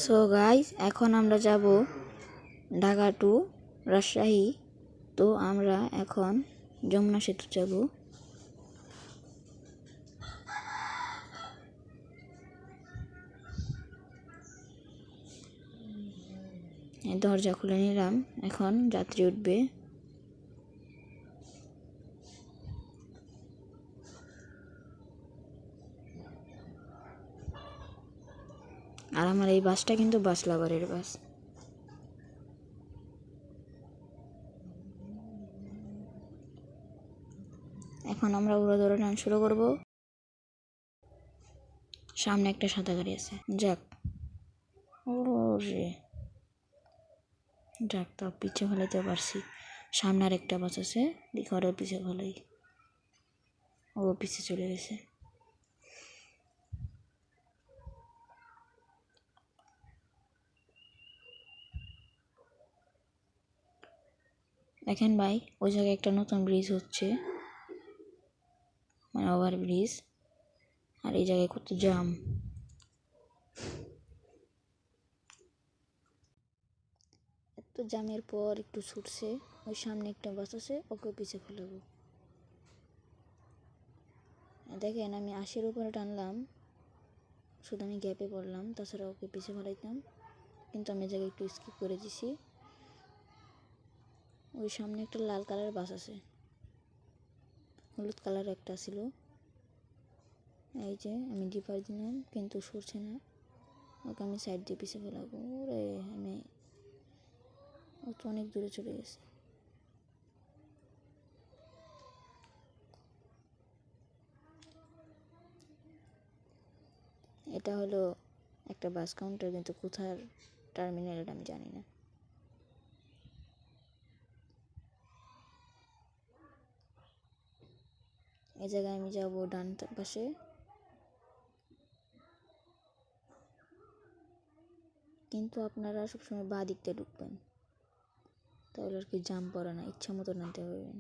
So guys, এখন আমরা যাব ঢাকা টু রাজশাহী। তো আমরা এখন যমুনা সেতু যাব। দরজা খুলে নিলাম, এখন যাত্রী উঠবে। আর আমার এই বাসটা কিন্তু বাস লাভারের বাস। এখন আমরা উড়াদৌড়া টান শুরু করব। সামনে একটা সাদা গাড়ি আছে, যাক ওরে যাক, তাও পিছে ফেলাইতে পারছি। সামনে আর একটা বাস আছে, ঘরের পিছে ফেলাই, ও পিছে চলে গেছে। দেখেন ভাই, ওই জায়গায় একটা নতুন ব্রিজ হচ্ছে, মানে ওভার ব্রিজ। আর এই জায়গায় কত জাম। এত জামের পর একটু ছুটছে, ওই সামনে একটা বাস আছে, ওকে পিছে ফেলাবো। দেখেন, আমি 80-র উপরে টানলাম, শুধু আমি গ্যাপে পড়লাম, তাছাড়া ওকে পিছে ফেলাইতাম, কিন্তু আমি জায়গায় একটু স্কিপ করে দিছি। ওই সামনে একটা লাল কালারের বাস আছে, হলুদ কালার একটা ছিল। এই যে আমি ডিপার দিলাম, কিন্তু সরছে না, ওকে আমি সাইড দিয়ে পিছে ফেলাবো। ওরে ও তো অনেক দূরে চলে গেছে। এটা হলো একটা বাস কাউন্টার, কিন্তু কোথার টার্মিনাল এটা আমি জানি না। এই জায়গায় আমি যাব ডান পাশে। কিন্তু আপনারা সবসময় বাঁ দিকটা ঢুকবেন, তাহলে আর কি জাম পড়ে না, ইচ্ছা মতো নামতে পারবেন।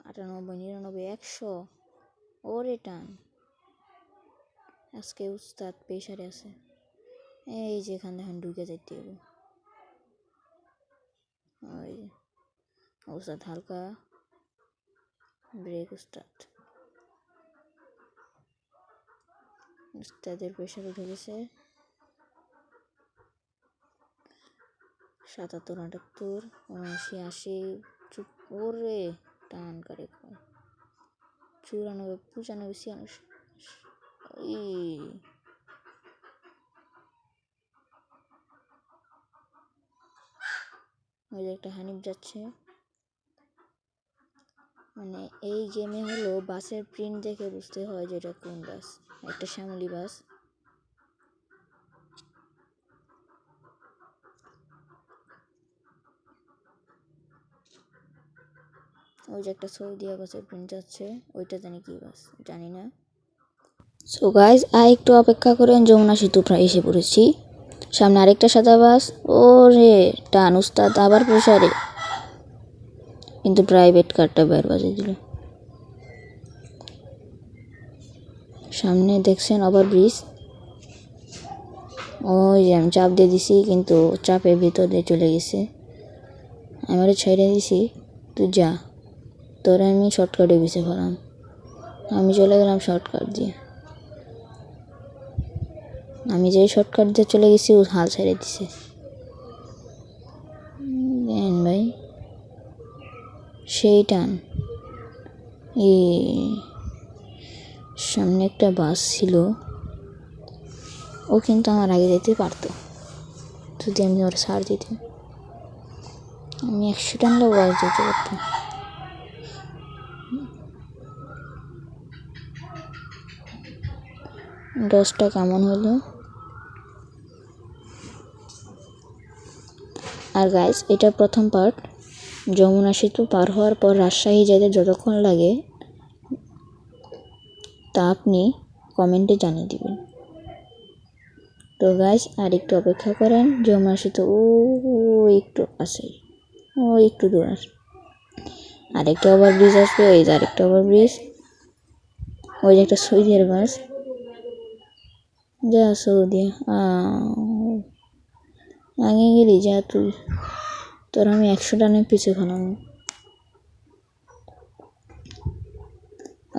98, 99, 100, ওরে টান। আজকে উস্তাদ প্রেশারে আছে। এই যে এখান দেখেন ঢুকে যাইতে হবে। ওই উস্তাদ হালকা ব্রেক। উস্তাদের প্রেশার উঠে গেছে। 77, 78, 79, 80, ওরে টান করে 94, 95, 96। ওই যে একটা হানিফ যাচ্ছে। মানে এই গেমে হলো বাসের প্রিন্ট দেখে বুঝতে হয় যে এটা কোন বাস। একটা শ্যামলী বাস। ওই যে একটা সৌদিয়া বাসের প্রিন্ট যাচ্ছে, ওইটা জানি কি বাস জানি না। সো গাইজ, একটু অপেক্ষা করেন, যমুনা সেতু প্রায় এসে পড়েছি। সামনে আরেকটা সাদা বাস। ওরে টান, উস্তাদ আবার প্রেশারে, কিন্তু প্রাইভেট কারটা বের বাজে দিল। সামনে দেখছেন ওভার ব্রিজ, ওই যে আমি চাপ দিয়ে দিছি, কিন্তু চাপের ভিতর দিয়ে চলে গেছে। আমারে ছেড়ে দিছি, তুই যা, তোরে আমি শর্টকাটে বেছে ফেলাম। আমি চলে গেলাম শর্টকাট দিয়ে। আমি যে শর্টকাট দিয়ে চলে গেছি, ও হাল ছেড়ে দিছে। দেন ভাই, সেই টান। সামনে একটা বাস ছিল, ও কিন্তু আমার আগে যেতে পারতো যদি আমি ওর ছাড় দিতাম। আমি 100 টানলেও বাস যেতে পারতাম। দশটা কেমন হলো। আর গাইস, এটা প্রথম পার্ট। যমুনা সেতু পার হওয়ার পর রাজশাহী যেতে যতক্ষণ লাগে তা আপনি কমেন্টে জানিয়ে দিবেন। তো গাইস, আর একটু অপেক্ষা করেন। যমুনা সেতু ও একটু আছে, ও একটু দূর আছে। আরেকটা ওভার ব্রিজ আসবে, এই যে আরেকটা ওভার ব্রিজ। ওই যে একটা সৌদিয়ার বাস, যা সৌদি আগে গেলি যা তুই, তোর আমি 100 টানের পিছু খালাম।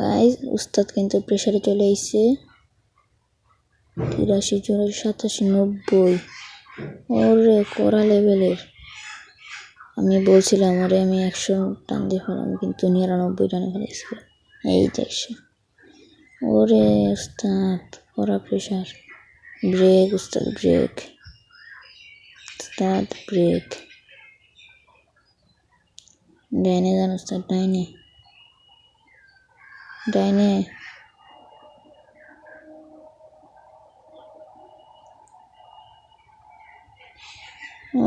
গাইস উস্তাদ কিন্তু প্রেসারে চলে এসছে 83, 84, 87, 90। ওরে কড়া লেভেলের। আমি বলছিলাম ওরে আমি 100 টান দিয়ে ফেলাম, কিন্তু 99 টানে ফেলেছিল। এই দেখছে, ওরে উস্তাদ কড়া প্রেসার। ব্রেক উস্তাদ ব্রেক, উস্তাদ ব্রেক। ডাইনে যান উস্তাদ, ডাইনে ডাইনে।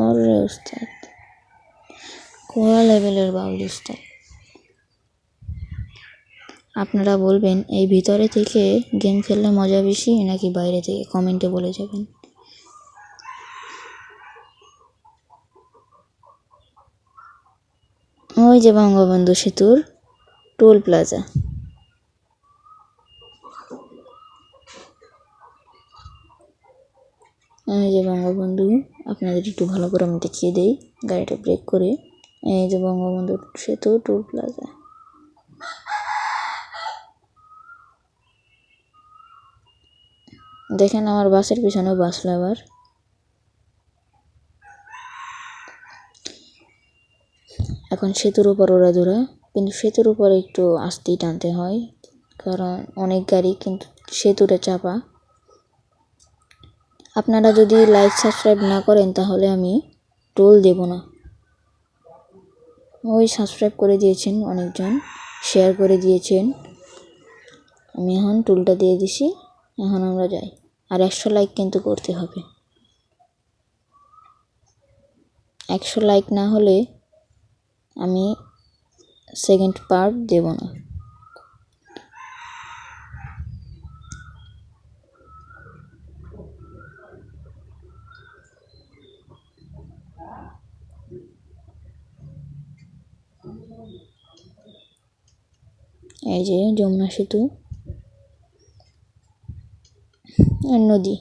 ওরে উস্তাদ কড়া লেভেলের বাউলি উস্তাদ। আপনারা বলবেন এই ভিতরে থেকে গেম খেললে মজা বেশি নাকি বাইরে থেকে, কমেন্টে বলে যাবেন। ওই যে বঙ্গবন্ধু সেতুর টোল প্লাজা। এই যে বঙ্গবন্ধু, আপনাদের একটু ভালো করে আমি দেখিয়ে দেই গাড়িটা ব্রেক করে। এই যে বঙ্গবন্ধু সেতু টোল প্লাজা। দেখেন আমার বাসের পিছনেও বাস লাভার। এখন সেতুর উপর ওরা ধরা, কিন্তু সেতুর উপর একটু আস্তেই টানতে হয়, কারণ অনেক গাড়ি কিন্তু সেতুটা চাপা। আপনারা যদি লাইক সাবস্ক্রাইব না করেন তাহলে আমি টোল দেব না। ওই সাবস্ক্রাইব করে দিয়েছেন অনেকজন, শেয়ার করে দিয়েছেন। আমি এখন টোলটা দিয়ে দিছি, এখন আমরা যাই। আর 100 লাইক কিন্তু করতে হবে। 100 লাইক না হলে আমি সেকেন্ড পার্ট দেব না। এই যে যমুনা সেতু আর নদী।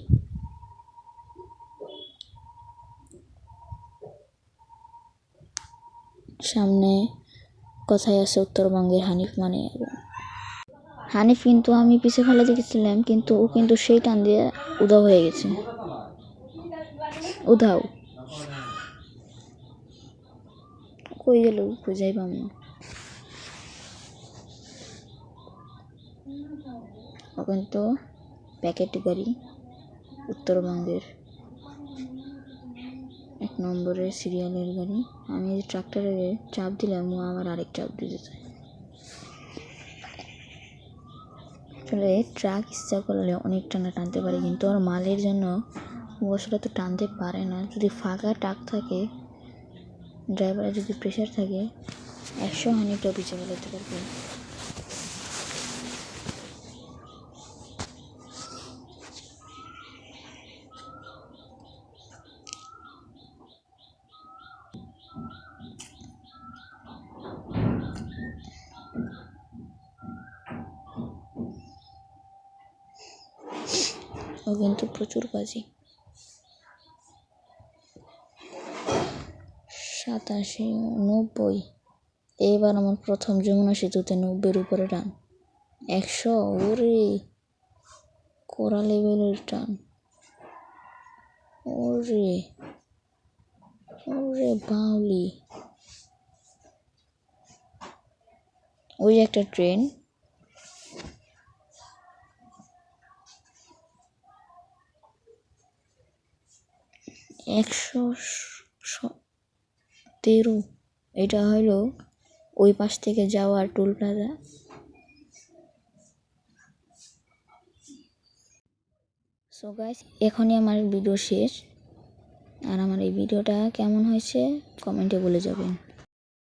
সামনে কথাই আছে উত্তরবঙ্গের হানিফ মানে হানিফ, কিন্তু আমি পিছে ফেলে দেখেছিলাম, কিন্তু ও কিন্তু সেই টান দিয়ে উধাও হয়ে গেছে। উধাও কই গেল খুঁজাই পাম না। ও কিন্তু প্যাকেট গাড়ি, উত্তরবঙ্গের 1 নম্বরের সিরিয়ালের গাড়ি। আমি যে ট্রাক্টরে চাপ দিলাম, ও আমার আরেক চাপ দিতে চাই। আসলে ট্রাক ইচ্ছা করলে অনেক টানা টানতে পারে, কিন্তু ওর মালের জন্য ও আসলে তো টানতে পারে না। যদি ফাঁকা ট্রাক থাকে, ড্রাইভারের যদি প্রেশার থাকে, 100 হানিটা পিছিয়ে ফেলাতে পারবে। ও কিন্তু প্রচুর বাজি। 87, 90। এইবার আমার প্রথম যমুনা সেতুতে 90-এর উপরে টান। 100, ওরে কড়া লেভেলের টান। ওরে ওরে বাউলি। ওই একটা ট্রেন, একশো 13। এটা হলো ওই পাশ থেকে যাওয়ার টোল প্লাজা। সো গাইস, এখনই আমার ভিডিও শেষ। আর আমার এই ভিডিওটা কেমন হয়েছে কমেন্টে বলে যাবেন।